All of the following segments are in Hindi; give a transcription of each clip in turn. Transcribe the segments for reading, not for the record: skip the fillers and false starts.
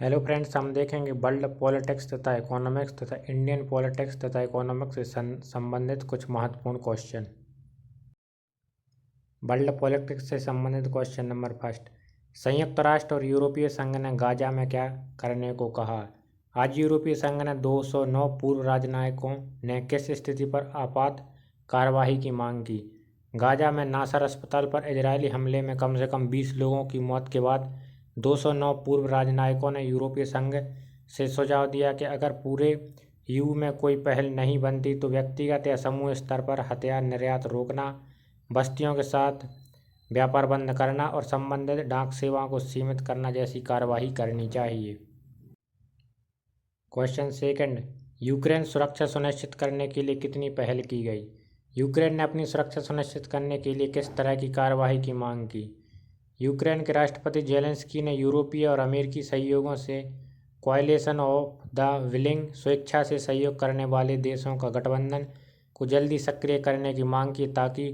हेलो फ्रेंड्स, हम देखेंगे वर्ल्ड पॉलिटिक्स तथा इकोनॉमिक्स तथा इंडियन पॉलिटिक्स तथा इकोनॉमिक्स से संबंधित कुछ महत्वपूर्ण क्वेश्चन। वर्ल्ड पॉलिटिक्स से संबंधित क्वेश्चन नंबर फर्स्ट। संयुक्त राष्ट्र और यूरोपीय संघ ने गाजा में क्या करने को कहा? आज यूरोपीय संघ ने 209 पूर्व राजनयिकों ने किस स्थिति पर आपात कार्यवाही की मांग की? गाजा में नासर अस्पताल पर इजरायली हमले में कम से कम 20 लोगों की मौत के बाद 209 पूर्व राजनयिकों ने यूरोपीय संघ से सुझाव दिया कि अगर पूरे ईयू में कोई पहल नहीं बनती तो व्यक्तिगत या समूह स्तर पर हथियार निर्यात रोकना, बस्तियों के साथ व्यापार बंद करना और संबंधित डाक सेवाओं को सीमित करना जैसी कार्यवाही करनी चाहिए। क्वेश्चन सेकंड, यूक्रेन सुरक्षा सुनिश्चित करने के लिए कितनी पहल की गई? यूक्रेन ने अपनी सुरक्षा सुनिश्चित करने के लिए किस तरह की कार्यवाही की मांग की? यूक्रेन के राष्ट्रपति जेलेंस्की ने यूरोपीय और अमेरिकी सहयोगों से कोएलिशन ऑफ द विलिंग, स्वेच्छा से सहयोग करने वाले देशों का गठबंधन को जल्दी सक्रिय करने की मांग की ताकि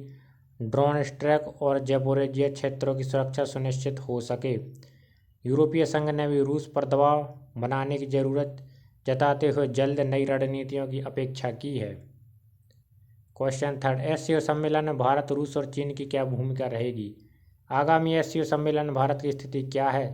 ड्रोनस्ट्रैक और ज़ैपोरिज़िया क्षेत्रों की सुरक्षा सुनिश्चित हो सके। यूरोपीय संघ ने भी रूस पर दबाव बनाने की जरूरत जताते हुए जल्द नई रणनीतियों की अपेक्षा की है। क्वेश्चन थर्ड, एससीओ सम्मेलन में भारत, रूस और चीन की क्या भूमिका रहेगी? आगामी एससीओ सम्मेलन में भारत की स्थिति क्या है?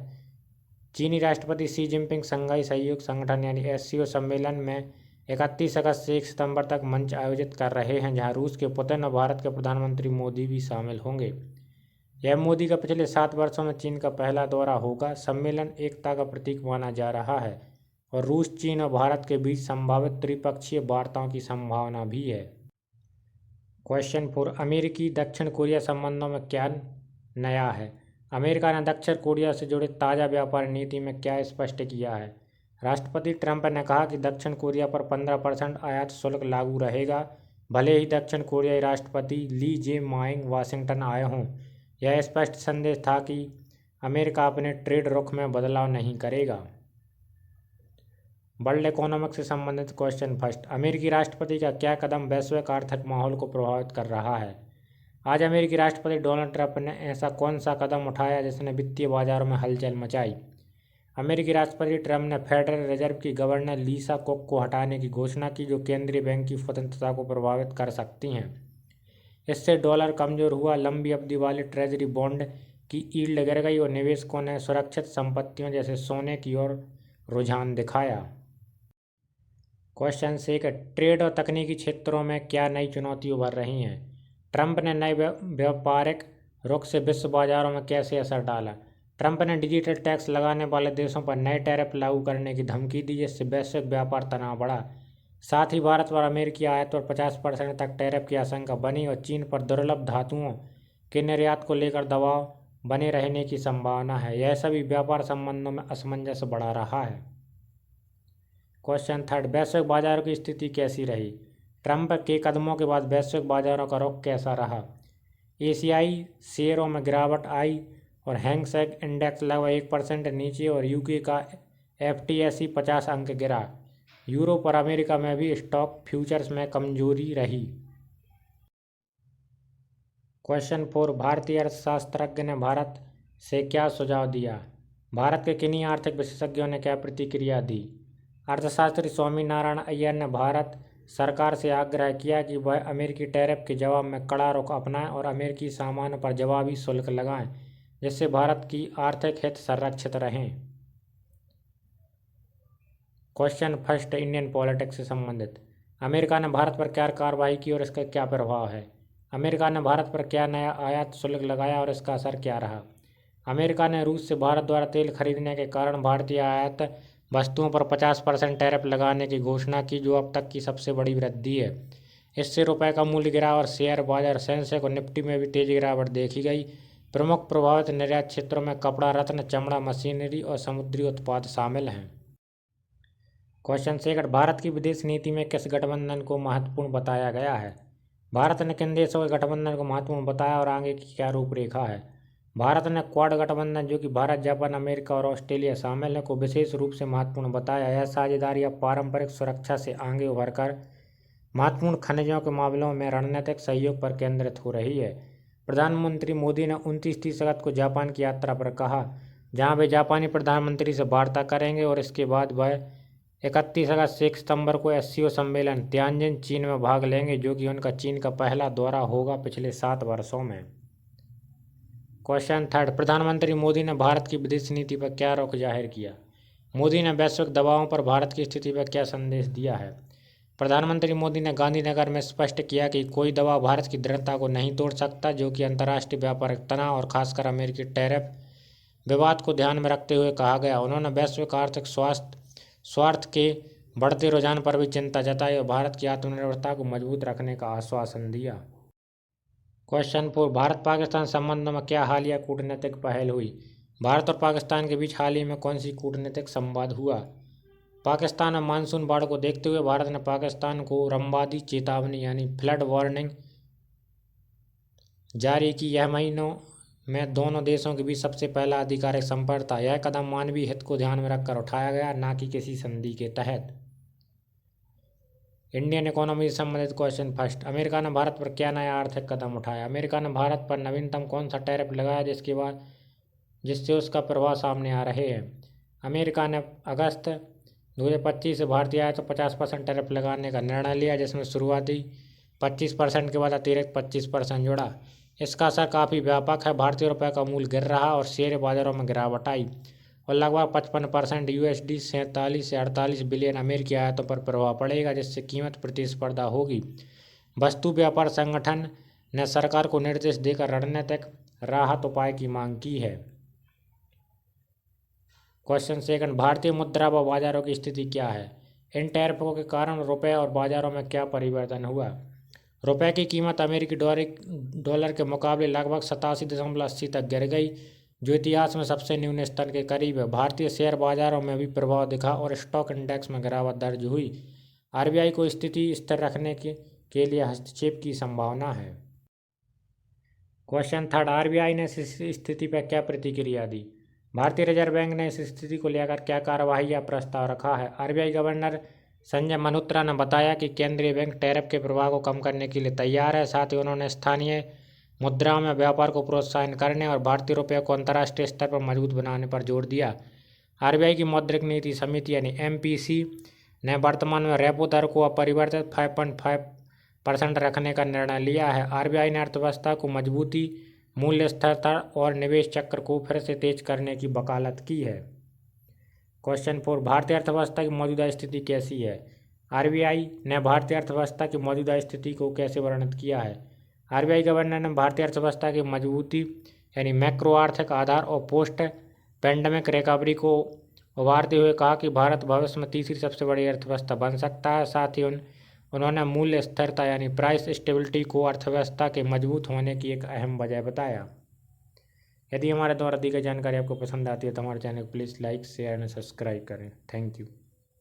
चीनी राष्ट्रपति शी जिनपिंग शंघाई सहयोग संगठन यानी एससीओ सम्मेलन में 31 अगस्त से 1 सितंबर तक मंच आयोजित कर रहे हैं, जहां रूस के पुतिन और भारत के प्रधानमंत्री मोदी भी शामिल होंगे। यह मोदी का पिछले 7 वर्षों में चीन का पहला दौरा होगा। सम्मेलन एकता का प्रतीक माना जा रहा है और रूस, चीन और भारत के बीच संभावित त्रिपक्षीय वार्ताओं की संभावना भी है। क्वेश्चन 4, अमेरिकी दक्षिण कोरिया संबंधों में क्या नया है? अमेरिका ने दक्षिण कोरिया से जुड़े ताज़ा व्यापार नीति में क्या स्पष्ट किया है? राष्ट्रपति ट्रंप ने कहा कि दक्षिण कोरिया पर 15% आयात शुल्क लागू रहेगा, भले ही दक्षिण कोरियाई राष्ट्रपति ली जे माइंग वाशिंगटन आए हों। यह स्पष्ट संदेश था कि अमेरिका अपने ट्रेड रुख में बदलाव नहीं करेगा। वर्ल्ड इकोनॉमिक्स से संबंधित क्वेश्चन फर्स्ट, अमेरिकी राष्ट्रपति का क्या कदम वैश्विक आर्थिक माहौल को प्रभावित कर रहा है? आज अमेरिकी राष्ट्रपति डोनाल्ड ट्रंप ने ऐसा कौन सा कदम उठाया जिसने वित्तीय बाजारों में हलचल मचाई? अमेरिकी राष्ट्रपति ट्रंप ने फेडरल रिजर्व की गवर्नर लिसा कुक को हटाने की घोषणा की, जो केंद्रीय बैंक की स्वतंत्रता को प्रभावित कर सकती हैं। इससे डॉलर कमजोर हुआ, लंबी अवधि वाले ट्रेजरी बॉन्ड की यील्ड गिर गई और निवेशकों ने सुरक्षित संपत्तियों जैसे सोने की ओर रुझान दिखाया। क्वेश्चन 6, ट्रेड और तकनीकी क्षेत्रों में क्या नई चुनौती उभर रही हैं? ट्रंप ने नए व्यापारिक रुख से विश्व बाजारों में कैसे असर डाला? ट्रंप ने डिजिटल टैक्स लगाने वाले देशों पर नए टैरिफ लागू करने की धमकी दी, जिससे वैश्विक व्यापार तनाव बढ़ा। साथ ही भारत पर अमेरिकी आयात पर 50% तक टैरिफ की आशंका बनी और चीन पर दुर्लभ धातुओं के निर्यात को लेकर दबाव बने रहने की संभावना है। यह सभी व्यापार संबंधों में असमंजस बढ़ा रहा है। क्वेश्चन थर्ड, वैश्विक बाजारों की स्थिति कैसी रही? ट्रंप के कदमों के बाद वैश्विक बाजारों का रुख कैसा रहा? एशियाई शेयरों में गिरावट आई और हैंगसेंग इंडेक्स लगभग 1% नीचे और यूके का एफटीएसई 50 अंक गिरा। यूरोप और अमेरिका में भी स्टॉक फ्यूचर्स में कमजोरी रही। क्वेश्चन 4, भारतीय अर्थशास्त्रज्ञ ने भारत से क्या सुझाव दिया? भारत के किन्हीं आर्थिक विशेषज्ञों ने क्या प्रतिक्रिया दी? अर्थशास्त्री स्वामीनारायण अय्यर ने भारत सरकार से आग्रह किया कि वह अमेरिकी टैरिफ के जवाब में कड़ा रुख अपनाएं और अमेरिकी सामानों पर जवाबी शुल्क लगाएं, जिससे भारत की आर्थिक हित संरक्षित रहें। क्वेश्चन फर्स्ट, इंडियन पॉलिटिक्स से संबंधित, अमेरिका ने भारत पर क्या कार्रवाई की और इसका क्या प्रभाव है? अमेरिका ने भारत पर क्या नया आयात शुल्क लगाया और इसका असर क्या रहा? अमेरिका ने रूस से भारत द्वारा तेल खरीदने के कारण भारतीय आयात वस्तुओं पर 50% टैरिफ लगाने की घोषणा की, जो अब तक की सबसे बड़ी वृद्धि है। इससे रुपए का मूल्य गिरा और शेयर बाजार सेंसेक्स और निफ्टी में भी तेज गिरावट देखी गई। प्रमुख प्रभावित निर्यात क्षेत्रों में कपड़ा, रत्न, चमड़ा, मशीनरी और समुद्री उत्पाद शामिल हैं। क्वेश्चन 6, भारत की विदेश नीति में किस गठबंधन को महत्वपूर्ण बताया गया है? भारत ने किन देशों के गठबंधन को महत्वपूर्ण बताया और आगे की क्या रूपरेखा है? भारत ने क्वाड गठबंधन, जो कि भारत, जापान, अमेरिका और ऑस्ट्रेलिया शामिल है, को विशेष रूप से महत्वपूर्ण बताया। यह साझेदारी अब पारंपरिक सुरक्षा से आगे उभरकर महत्वपूर्ण खनिजों के मामलों में रणनीतिक सहयोग पर केंद्रित हो रही है। प्रधानमंत्री मोदी ने 29-30 अगस्त को जापान की यात्रा पर कहा, जहां वे जापानी प्रधानमंत्री से वार्ता करेंगे और इसके बाद वह 31 अगस्त से 1 सितंबर को एससीओ सम्मेलन तियानजिन चीन में भाग लेंगे, जो कि उनका चीन का पहला दौरा होगा पिछले 7 वर्षों में। क्वेश्चन 3, प्रधानमंत्री मोदी ने भारत की विदेश नीति पर क्या रुख जाहिर किया? मोदी ने वैश्विक दबावों पर भारत की स्थिति पर क्या संदेश दिया है? प्रधानमंत्री मोदी ने गांधीनगर में स्पष्ट किया कि कोई दबाव भारत की दृढ़ता को नहीं तोड़ सकता, जो कि अंतर्राष्ट्रीय व्यापारिक तनाव और खासकर अमेरिकी टैरिफ विवाद को ध्यान में रखते हुए कहा गया। उन्होंने वैश्विक आर्थिक स्वार्थ के बढ़ते रुझान पर भी चिंता जताई और भारत की आत्मनिर्भरता को मजबूत रखने का आश्वासन दिया। क्वेश्चन 4, भारत पाकिस्तान संबंधों में क्या हालिया कूटनीतिक पहल हुई? भारत और पाकिस्तान के बीच हाल ही में कौन सी कूटनीतिक संवाद हुआ? पाकिस्तान में मानसून बाढ़ को देखते हुए भारत ने पाकिस्तान को रमबादी चेतावनी यानी फ्लड वार्निंग जारी की। यह महीनों में दोनों देशों के बीच सबसे पहला आधिकारिक संपर्क था। यह कदम मानवीय हित को ध्यान में रखकर उठाया गया, न कि किसी संधि के तहत। इंडियन इकोनॉमी से संबंधित क्वेश्चन फर्स्ट, अमेरिका ने भारत पर क्या नया आर्थिक कदम उठाया? अमेरिका ने भारत पर नवीनतम कौन सा टैरिफ लगाया जिससे उसका प्रभाव सामने आ रहे हैं? अमेरिका ने अगस्त 2025 से भारतीय आयात पर 50% टैरिफ लगाने का निर्णय लिया, जिसमें शुरुआती 25% के बाद अतिरिक्त 25% जुड़ा। इसका असर काफ़ी व्यापक है। भारतीय रुपये का मूल्य गिर रहा और शेयर बाजारों में गिरावट आई और लगभग 55% USD 47 से 48 बिलियन अमेरिकी आयातों पर प्रभाव पड़ेगा, जिससे कीमत प्रतिस्पर्धा होगी। वस्तु व्यापार संगठन ने सरकार को निर्देश देकर रणनीतिक राहत उपाय की मांग की है। क्वेश्चन सेकंड, भारतीय मुद्रा व बाजारों की स्थिति क्या है? इन टैरिफों के कारण रुपये और बाजारों में क्या परिवर्तन हुआ? रुपये की कीमत अमेरिकी डॉलर के मुकाबले लगभग 87.80 तक गिर गई, जो इतिहास में सबसे न्यून स्तर के करीब है। भारतीय शेयर बाजारों में भी प्रभाव दिखा और स्टॉक इंडेक्स में गिरावट दर्ज हुई। RBI को स्थिति स्थिर रखने के लिए हस्तक्षेप की संभावना है। क्वेश्चन थर्ड, RBI ने इस स्थिति पर क्या प्रतिक्रिया दी? भारतीय रिजर्व बैंक ने इस स्थिति को लेकर क्या कार्यवाही या प्रस्ताव रखा है? RBI गवर्नर संजय मल्होत्रा ने बताया कि केंद्रीय बैंक टैरिफ के प्रभाव को कम करने के लिए तैयार है। साथ ही उन्होंने स्थानीय मुद्राओं में व्यापार को प्रोत्साहन करने और भारतीय रुपये को अंतर्राष्ट्रीय स्तर पर मजबूत बनाने पर जोर दिया। RBI की मौद्रिक नीति समिति यानी MPC ने वर्तमान में रेपो दर को अपरिवर्तित 5.5% रखने का निर्णय लिया है। RBI ने अर्थव्यवस्था को मजबूती, मूल्य स्थिरता और निवेश चक्र को फिर से तेज करने की वकालत की है। क्वेश्चन 4, भारतीय अर्थव्यवस्था की मौजूदा स्थिति कैसी है? RBI ने भारतीय अर्थव्यवस्था की मौजूदा स्थिति को कैसे वर्णित किया है? RBI गवर्नर ने भारतीय अर्थव्यवस्था की मजबूती यानी मैक्रो आर्थिक आधार और पोस्ट पैंडेमिक रिकवरी को उभारते हुए कहा कि भारत भविष्य में तीसरी सबसे बड़ी अर्थव्यवस्था बन सकता है। साथ ही उन्होंने मूल्य स्थिरता यानी प्राइस स्टेबिलिटी को अर्थव्यवस्था के मजबूत होने की एक अहम वजह बताया। यदि हमारे द्वारा दी गई जानकारी आपको पसंद आती है तो हमारे चैनल को please like, share and subscribe करें। Thank you.